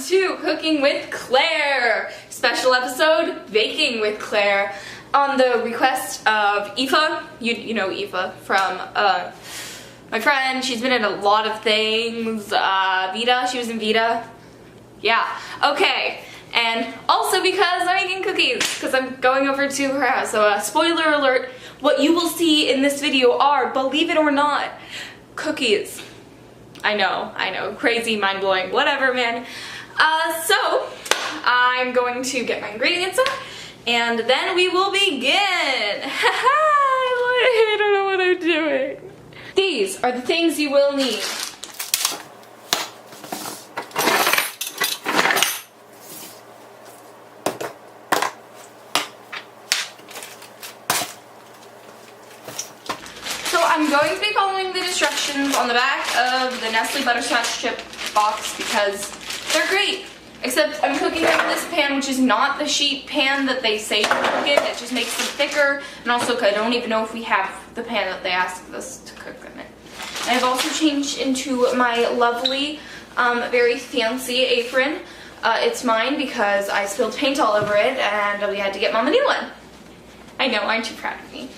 to Cooking with Claire, special episode, Baking with Claire, on the request of Aoife. You know Aoife from my friend. She's been in a lot of things. Vita, she was in Vita. Yeah, okay. And also because I'm making cookies, because I'm going over to her house. So spoiler alert, what you will see in this video are, believe it or not, cookies. I know, crazy, mind-blowing, whatever, man. So, I'm going to get my ingredients up, and then we will begin. I don't know what I'm doing. These are the things you will need. I'm going to be following the instructions on the back of the Nestle Butterscotch chip box because they're great. Except I'm cooking them in this pan, which is not the sheet pan that they say to cook in. It just makes them thicker. And also, I don't even know if we have the pan that they asked us to cook them in. I've also changed into my lovely, very fancy apron. It's mine because I spilled paint all over it and we had to get Mom a new one. I know, aren't you proud of me?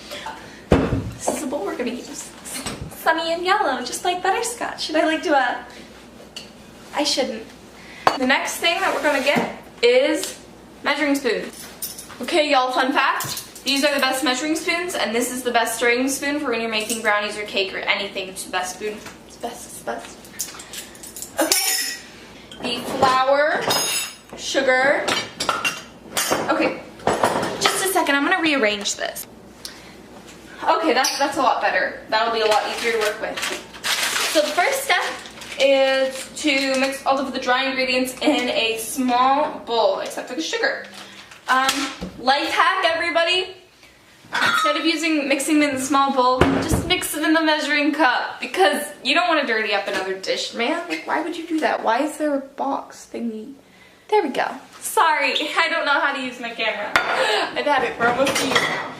This is the bowl we're going to use. Sunny and yellow, just like butterscotch. Should I like do a... I shouldn't. The next thing that we're going to get is measuring spoons. Okay, y'all, fun fact. These are the best measuring spoons, and this is the best stirring spoon for when you're making brownies or cake or anything. It's the best spoon. It's the best. Okay. The flour, sugar. Okay. Just a second, I'm going to rearrange this. Okay, that's a lot better. That'll be a lot easier to work with. So the first step is to mix all of the dry ingredients in a small bowl, except for the sugar. Life hack, everybody. Instead of mixing them in the small bowl, just mix it in the measuring cup because you don't want to dirty up another dish, man. Like, why would you do that? Why is there a box thingy? There we go. Sorry, I don't know how to use my camera. I've had it for almost a year now.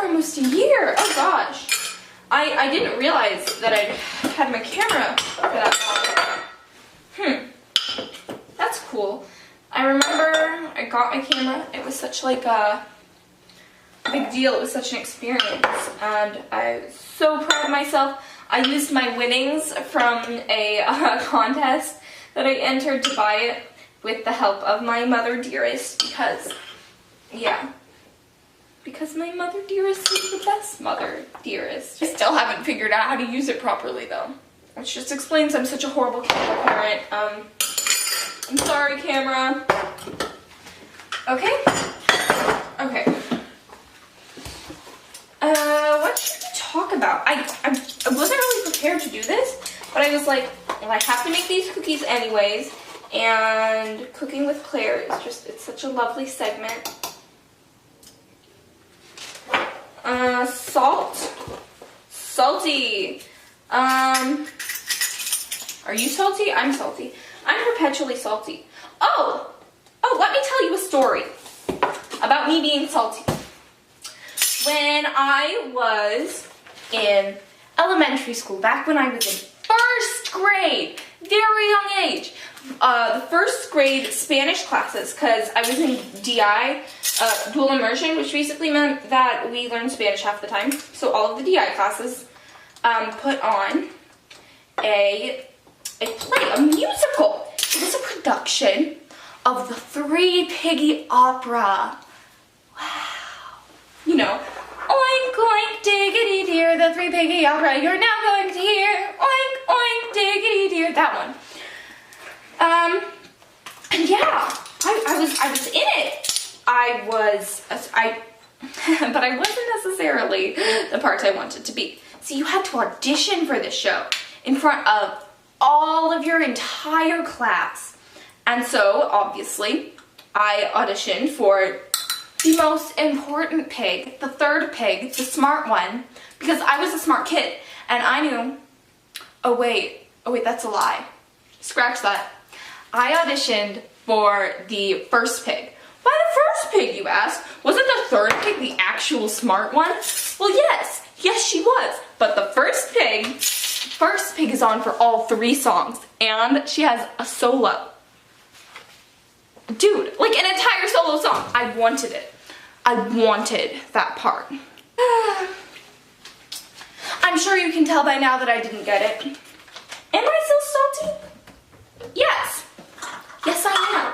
Almost a year. Oh gosh. I didn't realize that I'd had my camera for that long. That's cool. I remember I got my camera. It was such like a big deal. It was such an experience. And I was so proud of myself. I used my winnings from a contest that I entered to buy it with the help of my mother dearest because, yeah. Because my mother dearest is the best mother dearest. I still haven't figured out how to use it properly though. Which just explains I'm such a horrible camera parent. I'm sorry, camera. Okay. Okay. What should we talk about? I wasn't really prepared to do this, but I was like, well, I have to make these cookies anyways. And Cooking with Claire is just, it's such a lovely segment. Salt. Salty. Are you salty? I'm salty. I'm perpetually salty. Oh, let me tell you a story about me being salty. When I was in elementary school, back when I was in first grade, very young age, the first grade Spanish classes, because I was in DI, dual immersion, which basically meant that we learned Spanish half the time. So all of the DI classes put on a play, a musical. It was a production of the Three Piggy Opera. Wow. You know, oink, oink, diggity dear, the Three Piggy Opera, you're now going to hear. Oink, oink, diggity dear, that one. And yeah, I was in it. But I wasn't necessarily the part I wanted to be. So you had to audition for this show in front of all of your entire class. And so, obviously, I auditioned for the most important pig, the third pig, the smart one, because I was a smart kid. And I knew, oh wait, that's a lie. Scratch that. I auditioned for the first pig. Why the first pig, you ask? Wasn't the third pig the actual smart one? Well, yes, she was. But the first pig is on for all 3 songs, and she has a solo. Dude, like an entire solo song. I wanted it. I wanted that part. I'm sure you can tell by now that I didn't get it. Am I still salty? Yes. Yes, I am.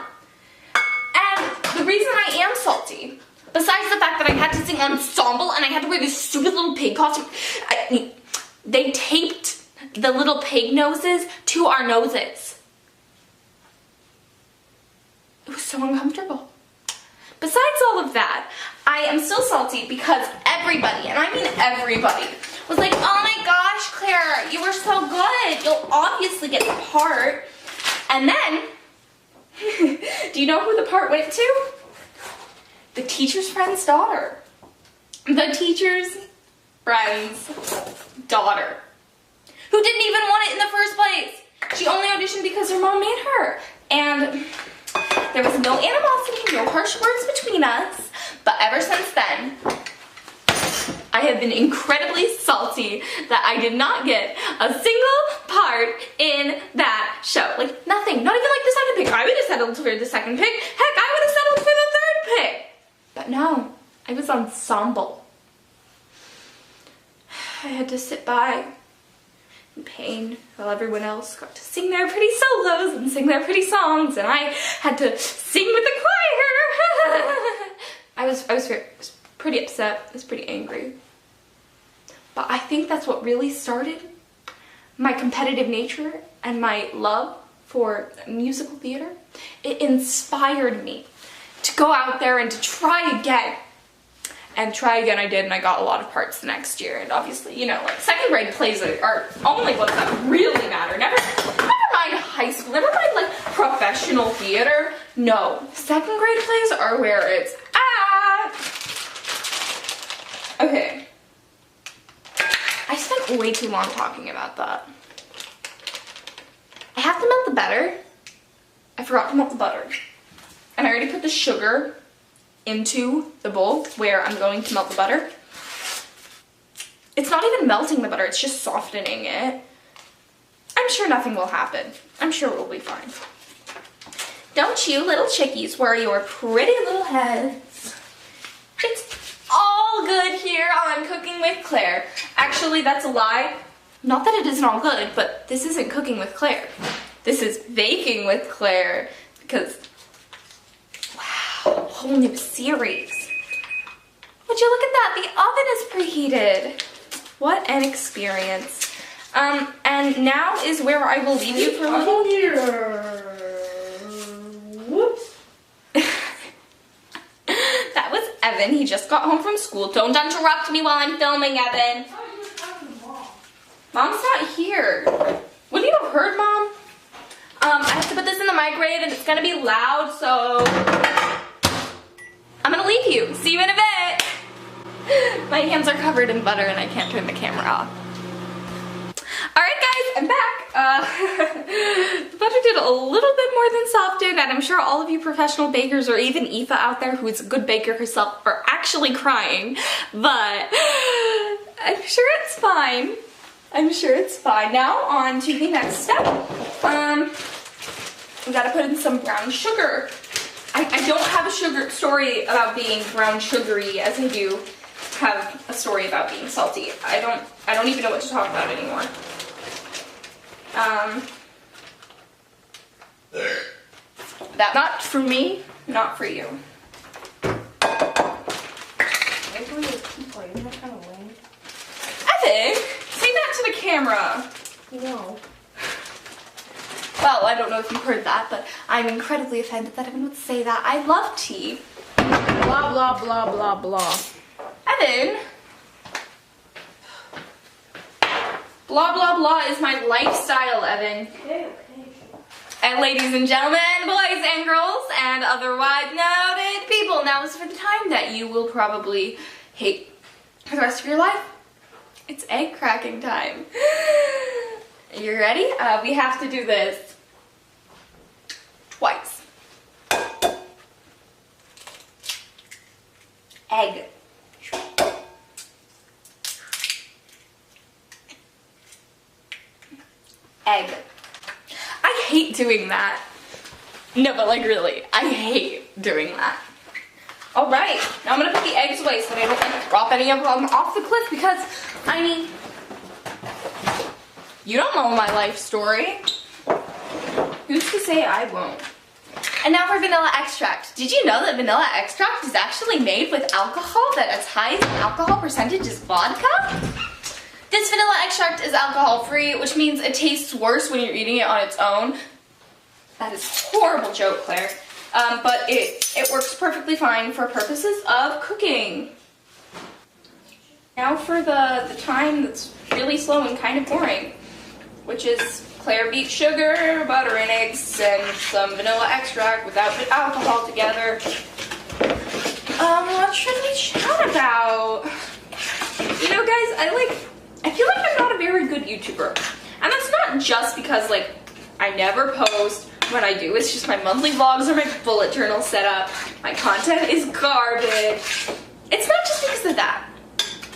And the reason I am salty, besides the fact that I had to sing ensemble and I had to wear this stupid little pig costume, they taped the little pig noses to our noses. It was so uncomfortable. Besides all of that, I am still salty because everybody, and I mean everybody, was like, oh my gosh, Claire, you were so good. You'll obviously get the part. And then, do you know who the part went to? The teacher's friend's daughter. The teacher's friend's daughter. Who didn't even want it in the first place. She only auditioned because her mom made her. And there was no animosity, no harsh words between us. But ever since then, I have been incredibly salty that I did not get a single part in that show. Like, nothing. Not even like the second pick. I would have settled for the second pick. Heck, I would have settled for the third pick. But no, I was ensemble. I had to sit by in pain while everyone else got to sing their pretty solos and sing their pretty songs, and I had to sing with the choir. I was pretty upset. I was pretty angry. But I think that's what really started my competitive nature and my love for musical theater. It inspired me to go out there and to try again. And try again I did, and I got a lot of parts the next year. And obviously, you know, like second grade plays are only ones that really matter. Never mind high school, never mind like professional theater. No, second grade plays are where it's at. Okay. I spent way too long talking about that. I have to melt the butter. I forgot to melt the butter. And I already put the sugar into the bowl where I'm going to melt the butter. It's not even melting the butter, it's just softening it. I'm sure nothing will happen. I'm sure we'll be fine. Don't you little chickies worry your pretty little heads. It's all good here on Cooking with Claire. Actually, that's a lie. Not that it isn't all good, but this isn't Cooking with Claire. This is Baking with Claire, because wow, a whole new series. Would you look at that? The oven is preheated. What an experience. And now is where I will leave you for a little. Whoops. That was Evan. He just got home from school. Don't interrupt me while I'm filming, Evan. Mom's not here. Wouldn't you have heard, Mom? I have to put this in the microwave and it's gonna be loud, so I'm gonna leave you. See you in a bit. My hands are covered in butter and I can't turn the camera off. Alright guys, I'm back. The butter did a little bit more than soften, and I'm sure all of you professional bakers, or even Aoife out there who's a good baker herself, are actually crying, but I'm sure it's fine. I'm sure it's fine. Now on to the next step. We gotta put in some brown sugar. I don't have a sugar story about being brown sugary as I do have a story about being salty. I don't even know what to talk about anymore. That not for me, not for you. Evan, say that to the camera. No. Well, I don't know if you heard that, but I'm incredibly offended that Evan would say that. I love tea. Blah, blah, blah, blah, blah. Evan. Blah, blah, blah is my lifestyle, Evan. Okay. And ladies and gentlemen, boys and girls, and otherwise noted people, now is for the time that you will probably hate for the rest of your life. It's egg cracking time. You ready? We have to do this twice. Egg. Egg. I hate doing that. No, but like really, I hate doing that. All right, now I'm gonna put the eggs away so that I don't like drop any of them off the cliff because, I mean, you don't know my life story. Who's to say I won't? And now for vanilla extract. Did you know that vanilla extract is actually made with alcohol that as high as alcohol percentage as vodka? This vanilla extract is alcohol free, which means it tastes worse when you're eating it on its own. That is a horrible joke, Claire. But it works perfectly fine for purposes of cooking. Now for the time that's really slow and kind of boring, which is Claire beat sugar, butter, and eggs, and some vanilla extract without the alcohol together. What should we chat about? You know, guys, I feel like I'm not a very good YouTuber. And that's not just because, like, I never post. When I do, it's just my monthly vlogs or my bullet journal setup. My content is garbage. It's not just because of that.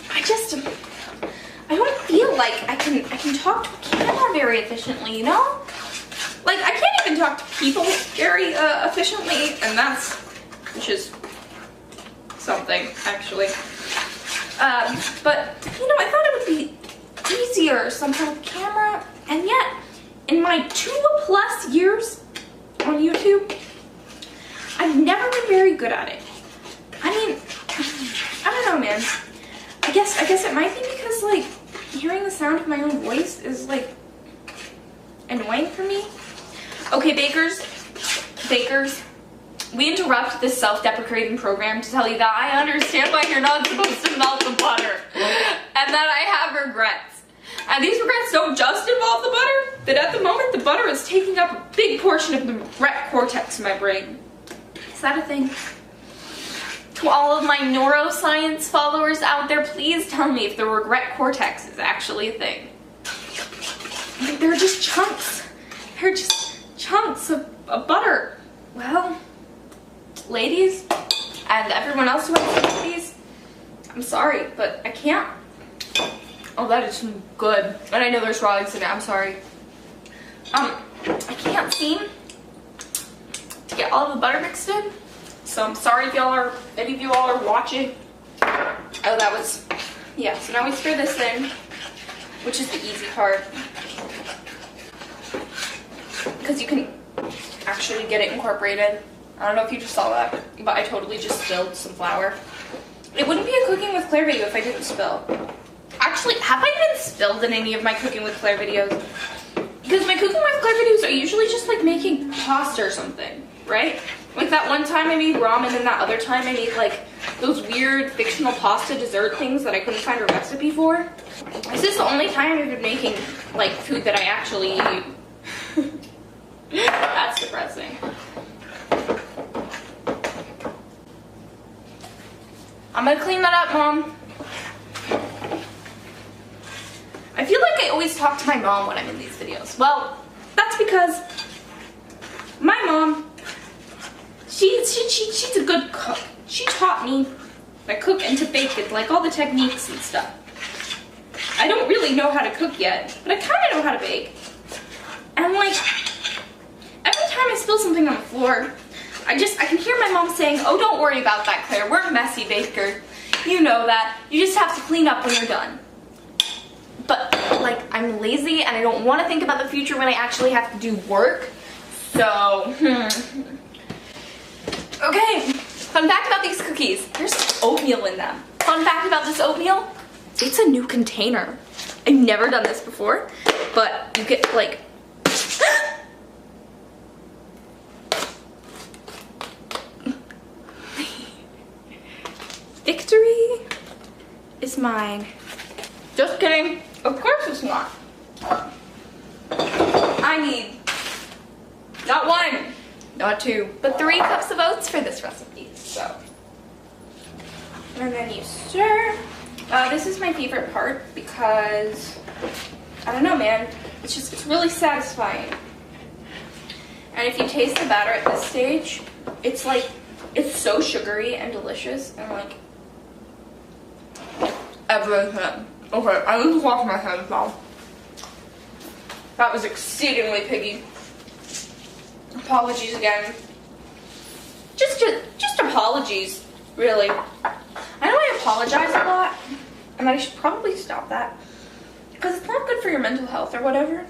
I don't feel like I can talk to a camera very efficiently, you know? Like, I can't even talk to people very efficiently, and which is something, actually. But, you know, I thought it would be easier somehow with camera, and yet, in my 2+ years on YouTube, I've never been very good at it. I mean, I don't know, man. I guess it might be because, like, hearing the sound of my own voice is, like, annoying for me. Okay, bakers, we interrupt this self-deprecating program to tell you that I understand why you're not supposed to melt the butter, and that I have regrets. And these regrets don't just involve the butter, but at the moment the butter is taking up a big portion of the regret cortex in my brain. Is that a thing? To all of my neuroscience followers out there, please tell me if the regret cortex is actually a thing. They're just chunks. They're just chunks of butter. Well, ladies, and everyone else who has these, I'm sorry, but I can't. Oh, that is good. And I know there's raw eggs in it, I'm sorry. I can't seem to get all of the butter mixed in. So I'm sorry if any of you all are watching. Oh, that was, yeah, so now we stir this in, which is the easy part. Because you can actually get it incorporated. I don't know if you just saw that, but I totally just spilled some flour. It wouldn't be a cooking with Claire video if I didn't spill. Actually, have I been spilled in any of my cooking with Claire videos? Because my cooking with Claire videos are usually just like making pasta or something, right? Like that one time I made ramen, and that other time I made like those weird fictional pasta dessert things that I couldn't find a recipe for. This is the only time I've been making like food that I actually eat. That's depressing. I'm gonna clean that up, Mom. I feel like I always talk to my mom when I'm in these videos. Well, that's because my mom, she's a good cook. She taught me to cook and to bake and like all the techniques and stuff. I don't really know how to cook yet, but I kind of know how to bake. And like, every time I spill something on the floor, I can hear my mom saying, "Oh, don't worry about that, Claire. We're a messy baker. You know that. You just have to clean up when you're done." But, like, I'm lazy and I don't want to think about the future when I actually have to do work. So, Okay, fun fact about these cookies. There's oatmeal in them. Fun fact about this oatmeal, it's a new container. I've never done this before, but you get, like... Victory is mine. Just kidding. Of course it's not. I need not 1, not 2, but 3 cups of oats for this recipe. So, and then you stir. This is my favorite part because, I don't know, man, it's really satisfying. And if you taste the batter at this stage, it's so sugary and delicious and like everything. Okay, I need to wash my hands now. That was exceedingly piggy. apologies again. Just apologies, really. I know I apologize a lot, and I should probably stop that because it's not good for your mental health or whatever.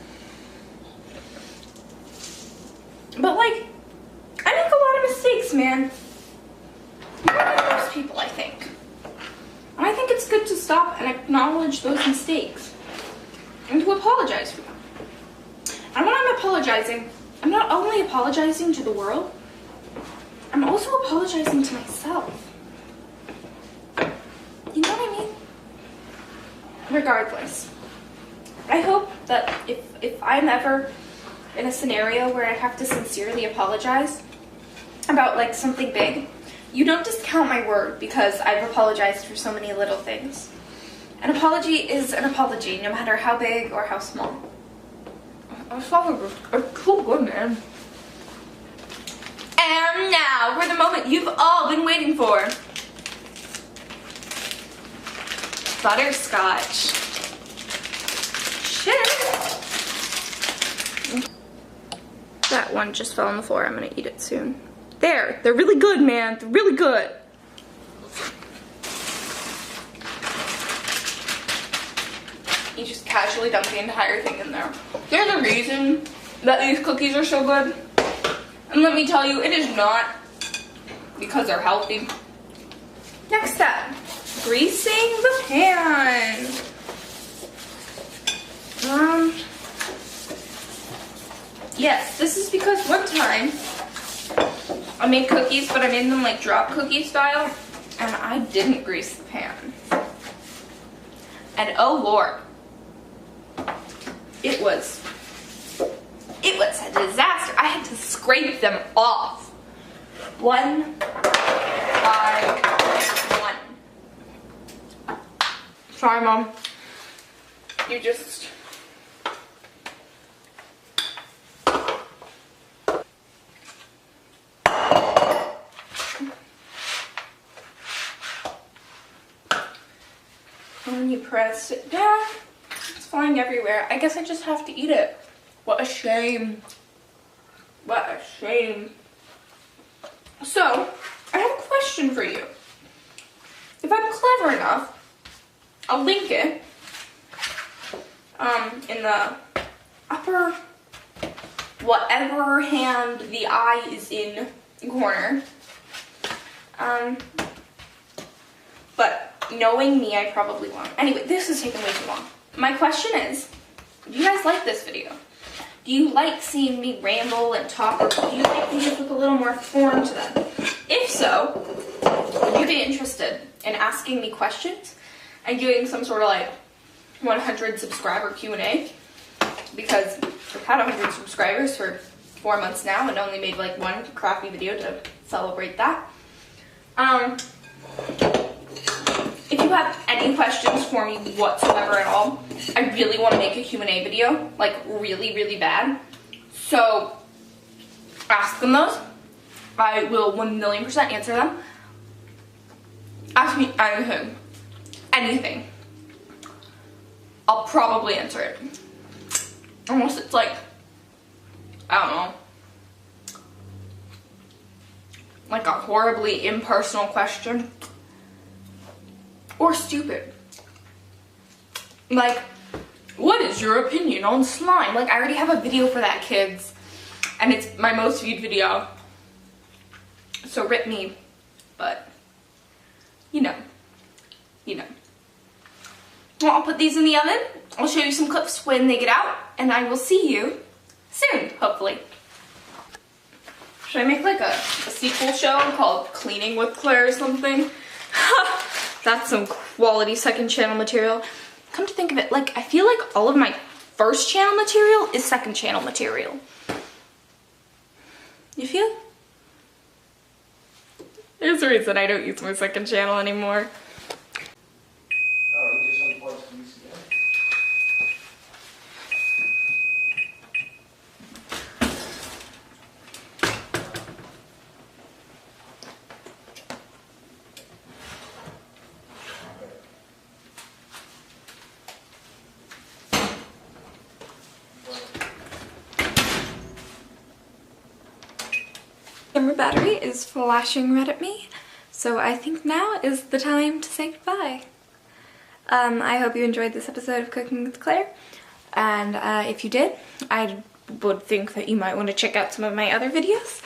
But like, I make a lot of mistakes, man. More than most people, I think. And I think it's good to stop and acknowledge those mistakes and to apologize for them. And when I'm apologizing, I'm not only apologizing to the world, I'm also apologizing to myself. You know what I mean? Regardless, I hope that if I'm ever in a scenario where I have to sincerely apologize about like something big, you don't discount my word because I've apologized for so many little things. An apology is an apology, no matter how big or how small. It's so good, man. And now for the moment you've all been waiting for. Butterscotch. Shit. That one just fell on the floor. I'm gonna eat it soon. There, they're really good, man. They're really good. You just casually dump the entire thing in there. There's a reason that these cookies are so good. And let me tell you, it is not because they're healthy. Next step, greasing the pan. Yes, this is because one time I made cookies, but I made them like drop cookie style, and I didn't grease the pan. And oh Lord, it was a disaster. I had to scrape them off one by one. Sorry, Mom. You just... When you press it down, it's flying everywhere. I guess I just have to eat it. What a shame. What a shame. So, I have a question for you. If I'm clever enough, I'll link it in the upper, whatever hand the eye is in corner. But knowing me, I probably won't. Anyway, this is taking way too long. My question is, do you guys like this video? Do you like seeing me ramble and talk, or do you like videos with a little more form to them? If so, would you be interested in asking me questions and doing some sort of like 100 subscriber Q&A? Because I've had 100 subscribers for 4 months now and only made like one crappy video to celebrate that. If you have any questions for me whatsoever at all, I really want to make a Q&A video, like really, really bad. So ask them those. I will 1,000,000% answer them. Ask me anything. Anything. I'll probably answer it. Unless it's like, I don't know, like a horribly impersonal question. Or stupid. Like, what is your opinion on slime? Like, I already have a video for that, kids. And it's my most viewed video. So rip me. But, you know. You know. Well, I'll put these in the oven. I'll show you some clips when they get out. And I will see you soon, hopefully. Should I make like a sequel show called Cleaning with Claire or something? That's some quality second channel material. Come to think of it, like, I feel like all of my first channel material is second channel material. You feel? There's a reason I don't use my second channel anymore. Camera battery is flashing red at me, so I think now is the time to say goodbye. I hope you enjoyed this episode of Cooking with Claire, and if you did, I would think that you might want to check out some of my other videos,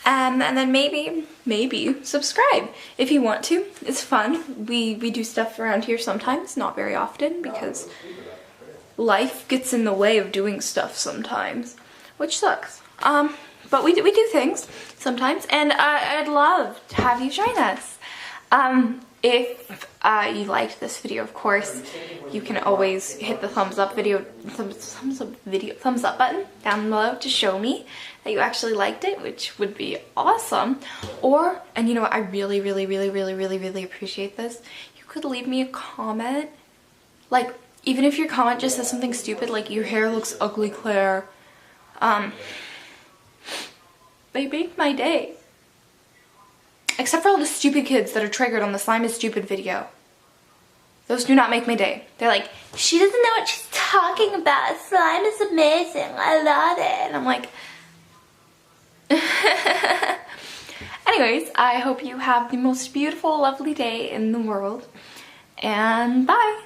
and then maybe subscribe if you want to. It's fun. We do stuff around here sometimes, not very often, because life gets in the way of doing stuff sometimes, which sucks. But we do things sometimes, and I'd love to have you join us. If you liked this video, of course, you can always hit the thumbs up button down below to show me that you actually liked it, which would be awesome. Or, and you know what, I really appreciate this. You could leave me a comment, like, even if your comment just says something stupid like, your hair looks ugly, Claire. They make my day. Except for all the stupid kids that are triggered on the slime is stupid video. Those do not make my day. They're like, she doesn't know what she's talking about. Slime is amazing. I love it. And I'm like... Anyways, I hope you have the most beautiful, lovely day in the world. And bye.